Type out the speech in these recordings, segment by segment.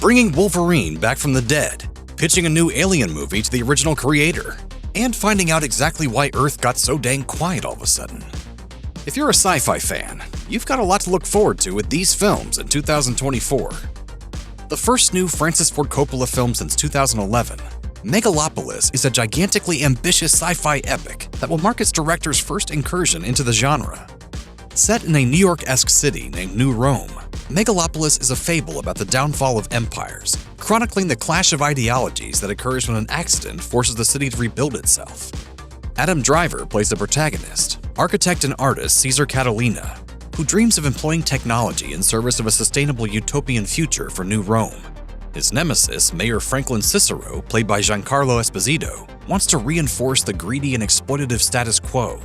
bringing Wolverine back from the dead, pitching a new Alien movie to the original creator, and finding out exactly why Earth got so dang quiet all of a sudden. If you're a sci-fi fan, you've got a lot to look forward to with these films in 2024. The first new Francis Ford Coppola film since 2011, Megalopolis is a gigantically ambitious sci-fi epic that will mark its director's first incursion into the genre. Set in a New York-esque city named New Rome, Megalopolis is a fable about the downfall of empires, chronicling the clash of ideologies that occurs when an accident forces the city to rebuild itself. Adam Driver plays the protagonist, architect and artist Caesar Catalina, who dreams of employing technology in service of a sustainable utopian future for New Rome. His nemesis, Mayor Franklin Cicero, played by Giancarlo Esposito, wants to reinforce the greedy and exploitative status quo.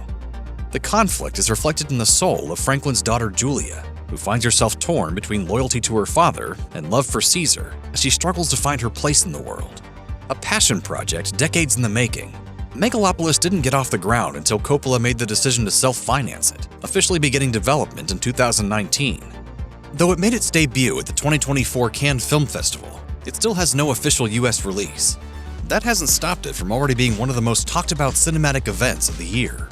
The conflict is reflected in the soul of Franklin's daughter Julia, who finds herself torn between loyalty to her father and love for Caesar as she struggles to find her place in the world. A passion project decades in the making, Megalopolis didn't get off the ground until Coppola made the decision to self-finance it, officially beginning development in 2019. Though it made its debut at the 2024 Cannes Film Festival, it still has no official US release. That hasn't stopped it from already being one of the most talked about cinematic events of the year.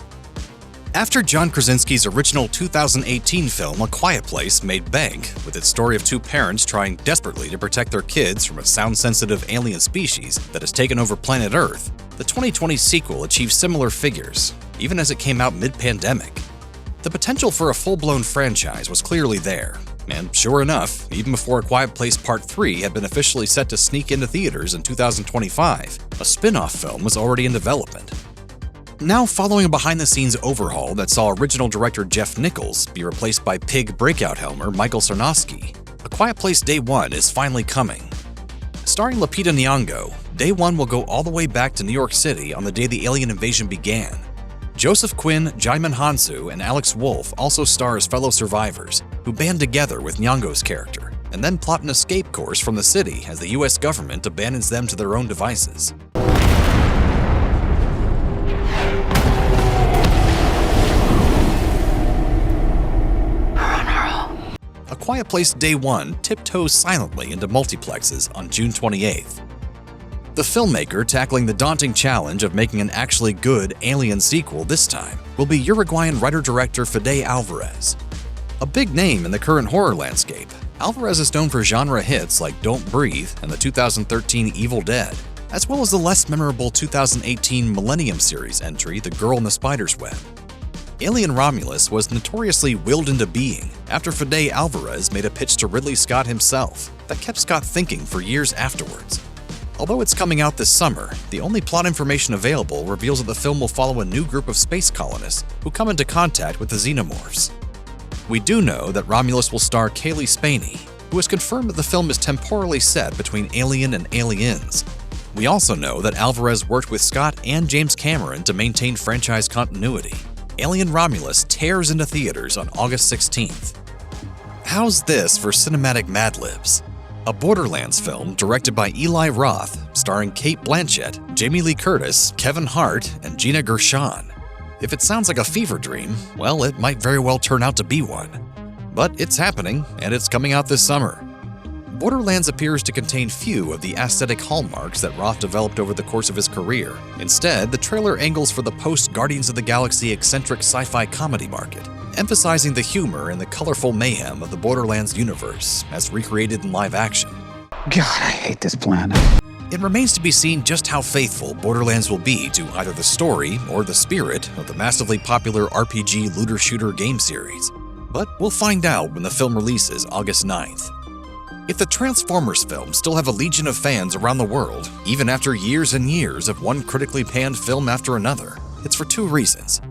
After John Krasinski's original 2018 film A Quiet Place made bank, with its story of two parents trying desperately to protect their kids from a sound-sensitive alien species that has taken over planet Earth, the 2020 sequel achieved similar figures, even as it came out mid-pandemic. The potential for a full-blown franchise was clearly there, and sure enough, even before A Quiet Place Part 3 had been officially set to sneak into theaters in 2025, a spin-off film was already in development. Now following a behind-the-scenes overhaul that saw original director Jeff Nichols be replaced by Pig breakout helmer Michael Sarnowski, A Quiet Place Day 1 is finally coming. Starring Lupita Nyong'o, Day 1 will go all the way back to New York City on the day the alien invasion began. Joseph Quinn, Djimon Hounsou, and Alex Wolff also star as fellow survivors, who band together with Nyong'o's character, and then plot an escape course from the city as the US government abandons them to their own devices. A Quiet Place Day 1 tiptoes silently into multiplexes on June 28th. The filmmaker tackling the daunting challenge of making an actually good Alien sequel this time will be Uruguayan writer-director Fede Alvarez. A big name in the current horror landscape, Alvarez is known for genre hits like Don't Breathe and the 2013 Evil Dead, as well as the less memorable 2018 Millennium series entry The Girl in the Spider's Web. Alien Romulus was notoriously willed into being after Fede Alvarez made a pitch to Ridley Scott himself that kept Scott thinking for years afterwards. Although it's coming out this summer, the only plot information available reveals that the film will follow a new group of space colonists who come into contact with the xenomorphs. We do know that Romulus will star Kaylee Spaney, who has confirmed that the film is temporally set between Alien and Aliens. We also know that Alvarez worked with Scott and James Cameron to maintain franchise continuity. Alien Romulus tears into theaters on August 16th. How's this for cinematic Mad Libs? A Borderlands film directed by Eli Roth, starring Cate Blanchett, Jamie Lee Curtis, Kevin Hart, and Gina Gershon. If it sounds like a fever dream, well, it might very well turn out to be one. But it's happening, and it's coming out this summer. Borderlands appears to contain few of the aesthetic hallmarks that Roth developed over the course of his career. Instead, the trailer angles for the post-Guardians of the Galaxy eccentric sci-fi comedy market, emphasizing the humor and the colorful mayhem of the Borderlands universe as recreated in live action. God, I hate this planet. It remains to be seen just how faithful Borderlands will be to either the story or the spirit of the massively popular RPG looter-shooter game series. But we'll find out when the film releases August 9th. If the Transformers films still have a legion of fans around the world, even after years and years of one critically panned film after another, it's for two reasons.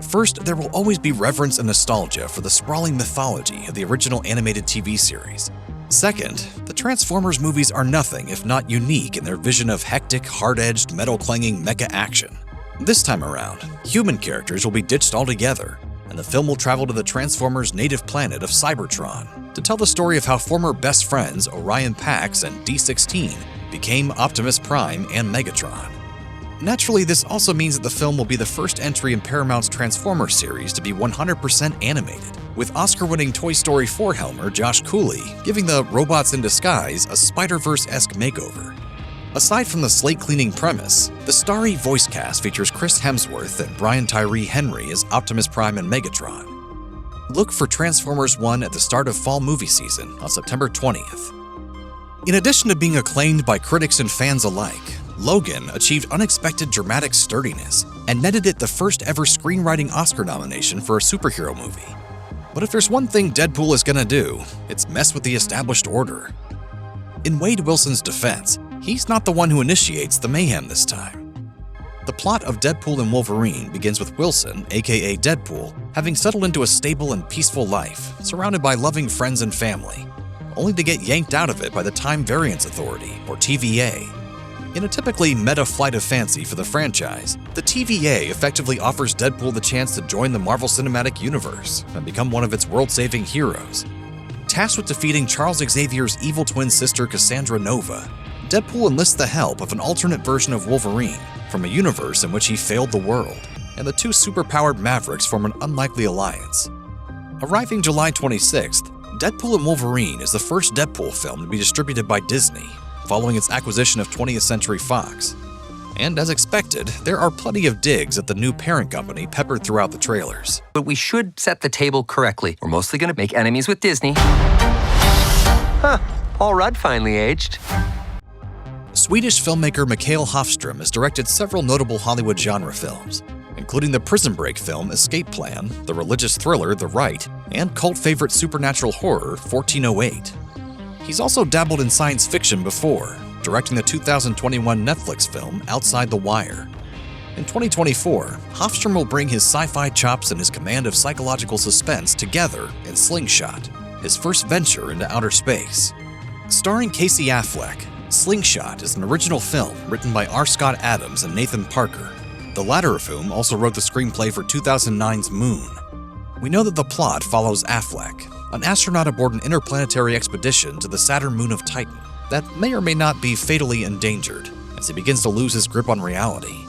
First, there will always be reverence and nostalgia for the sprawling mythology of the original animated TV series. Second, the Transformers movies are nothing if not unique in their vision of hectic, hard-edged, metal-clanging mecha action. This time around, human characters will be ditched altogether, and the film will travel to the Transformers' native planet of Cybertron to tell the story of how former best friends Orion Pax and D-16 became Optimus Prime and Megatron. Naturally, this also means that the film will be the first entry in Paramount's Transformers series to be 100% animated, with Oscar-winning Toy Story 4 helmer Josh Cooley giving the robots in disguise a Spider-Verse-esque makeover. Aside from the slate-cleaning premise, the starry voice cast features Chris Hemsworth and Brian Tyree Henry as Optimus Prime and Megatron. Look for Transformers 1 at the start of fall movie season on September 20th. In addition to being acclaimed by critics and fans alike, Logan achieved unexpected dramatic sturdiness and netted it the first ever screenwriting Oscar nomination for a superhero movie. But if there's one thing Deadpool is gonna do, it's mess with the established order. In Wade Wilson's defense, he's not the one who initiates the mayhem this time. The plot of Deadpool and Wolverine begins with Wilson, aka Deadpool, having settled into a stable and peaceful life, surrounded by loving friends and family, only to get yanked out of it by the Time Variance Authority, or TVA. In a typically meta flight of fancy for the franchise, the TVA effectively offers Deadpool the chance to join the Marvel Cinematic Universe and become one of its world-saving heroes. Tasked with defeating Charles Xavier's evil twin sister Cassandra Nova, Deadpool enlists the help of an alternate version of Wolverine from a universe in which he failed the world, and the two superpowered Mavericks form an unlikely alliance. Arriving July 26th, Deadpool and Wolverine is the first Deadpool film to be distributed by Disney, following its acquisition of 20th Century Fox. And as expected, there are plenty of digs at the new parent company peppered throughout the trailers. But we should set the table correctly. We're mostly gonna make enemies with Disney. Huh, Paul Rudd finally aged. Swedish filmmaker Mikael Hofström has directed several notable Hollywood genre films, including the Prison Break film Escape Plan, the religious thriller The Rite, and cult favorite supernatural horror 1408. He's also dabbled in science fiction before, directing the 2021 Netflix film Outside the Wire. In 2024, Hofström will bring his sci-fi chops and his command of psychological suspense together in Slingshot, his first venture into outer space. Starring Casey Affleck, Slingshot is an original film written by R. Scott Adams and Nathan Parker, the latter of whom also wrote the screenplay for 2009's Moon. We know that the plot follows Affleck, an astronaut aboard an interplanetary expedition to the Saturn moon of Titan that may or may not be fatally endangered as he begins to lose his grip on reality.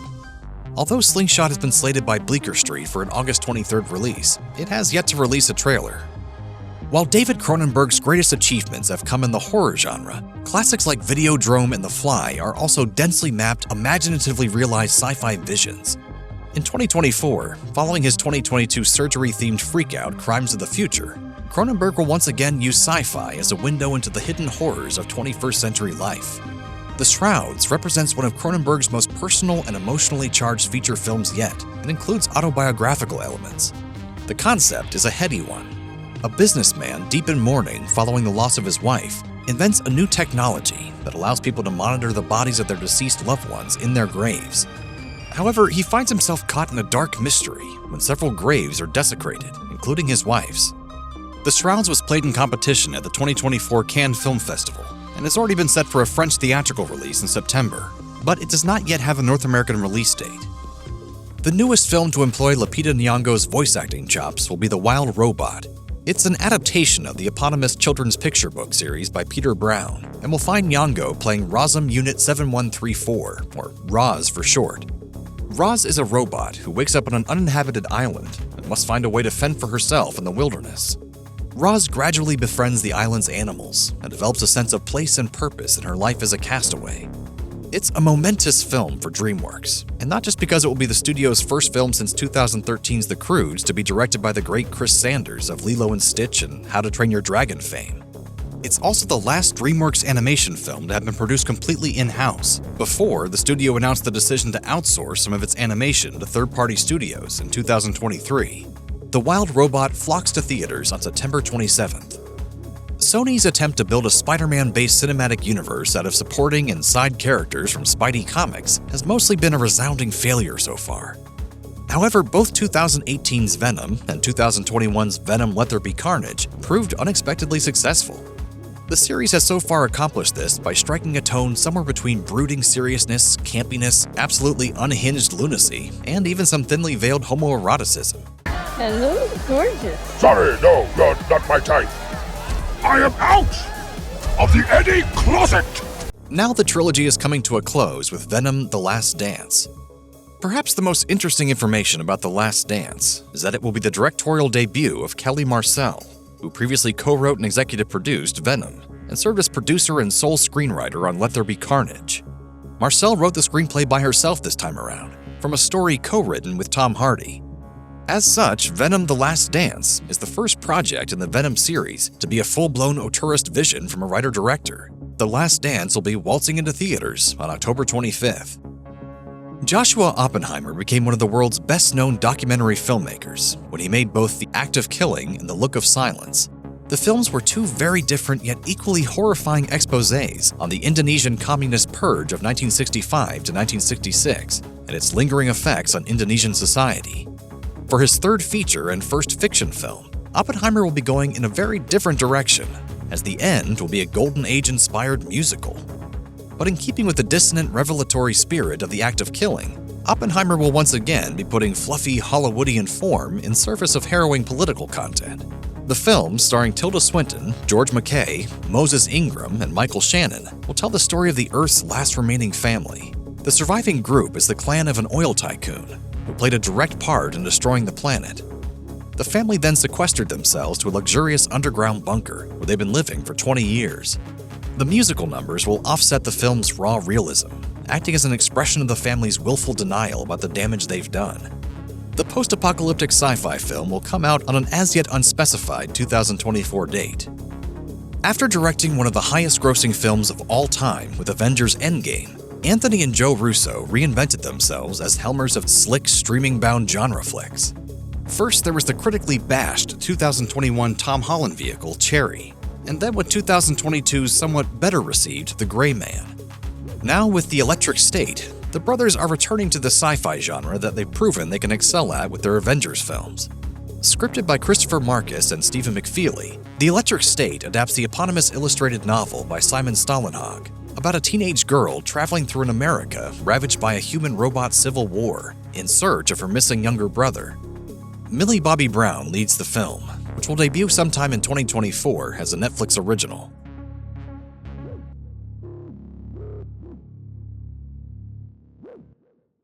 Although Slingshot has been slated by Bleecker Street for an August 23rd release, it has yet to release a trailer. While David Cronenberg's greatest achievements have come in the horror genre, classics like Videodrome and The Fly are also densely mapped, imaginatively realized sci-fi visions. In 2024, following his 2022 surgery-themed freakout Crimes of the Future, Cronenberg will once again use sci-fi as a window into the hidden horrors of 21st century life. The Shrouds represents one of Cronenberg's most personal and emotionally charged feature films yet, and includes autobiographical elements. The concept is a heady one. A businessman deep in mourning following the loss of his wife invents a new technology that allows people to monitor the bodies of their deceased loved ones in their graves. However, he finds himself caught in a dark mystery when several graves are desecrated, including his wife's. The Shrouds was played in competition at the 2024 Cannes Film Festival and has already been set for a French theatrical release in September, but it does not yet have a North American release date. The newest film to employ Lupita Nyong'o's voice acting chops will be The Wild Robot. It's an adaptation of the eponymous children's picture book series by Peter Brown, and will find Nyong'o playing Rosum Unit 7134, or Roz for short. Roz is a robot who wakes up on an uninhabited island and must find a way to fend for herself in the wilderness. Roz gradually befriends the island's animals and develops a sense of place and purpose in her life as a castaway. It's a momentous film for DreamWorks, and not just because it will be the studio's first film since 2013's The Croods to be directed by the great Chris Sanders of Lilo and Stitch and How to Train Your Dragon fame. It's also the last DreamWorks animation film to have been produced completely in-house, before the studio announced the decision to outsource some of its animation to third-party studios in 2023. The Wild Robot flocks to theaters on September 27th. Sony's attempt to build a Spider-Man-based cinematic universe out of supporting and side characters from Spidey Comics has mostly been a resounding failure so far. However, both 2018's Venom and 2021's Venom Let There Be Carnage proved unexpectedly successful. The series has so far accomplished this by striking a tone somewhere between brooding seriousness, campiness, absolutely unhinged lunacy, and even some thinly veiled homoeroticism. Hello, gorgeous. Sorry, no, you're not my type. I am out of the Eddie closet! Now the trilogy is coming to a close with Venom: The Last Dance. Perhaps the most interesting information about The Last Dance is that it will be the directorial debut of Kelly Marcel, who previously co-wrote and executive produced Venom and served as producer and sole screenwriter on Let There Be Carnage. Marcel wrote the screenplay by herself this time around, from a story co-written with Tom Hardy. As such, Venom: The Last Dance is the first project in the Venom series to be a full-blown auteurist vision from a writer-director. The Last Dance will be waltzing into theaters on October 25th. Joshua Oppenheimer became one of the world's best-known documentary filmmakers when he made both The Act of Killing and The Look of Silence. The films were two very different yet equally horrifying exposés on the Indonesian communist purge of 1965 to 1966 and its lingering effects on Indonesian society. For his third feature and first fiction film, Oppenheimer will be going in a very different direction, as the end will be a Golden Age-inspired musical. But in keeping with the dissonant revelatory spirit of The Act of Killing, Oppenheimer will once again be putting fluffy Hollywoodian form in service of harrowing political content. The film, starring Tilda Swinton, George McKay, Moses Ingram, and Michael Shannon, will tell the story of the Earth's last remaining family. The surviving group is the clan of an oil tycoon, who played a direct part in destroying the planet. The family then sequestered themselves to a luxurious underground bunker where they've been living for 20 years. The musical numbers will offset the film's raw realism, acting as an expression of the family's willful denial about the damage they've done. The post-apocalyptic sci-fi film will come out on an as-yet unspecified 2024 date. After directing one of the highest-grossing films of all time with Avengers: Endgame, Anthony and Joe Russo reinvented themselves as helmers of slick, streaming-bound genre flicks. First, there was the critically bashed 2021 Tom Holland vehicle, Cherry, and then with 2022's somewhat better received The Gray Man. Now with The Electric State, the brothers are returning to the sci-fi genre that they've proven they can excel at with their Avengers films. Scripted by Christopher Marcus and Stephen McFeely, The Electric State adapts the eponymous illustrated novel by Simon Stålenhag about a teenage girl traveling through an America ravaged by a human-robot civil war in search of her missing younger brother. Millie Bobby Brown leads the film, which will debut sometime in 2024 as a Netflix original.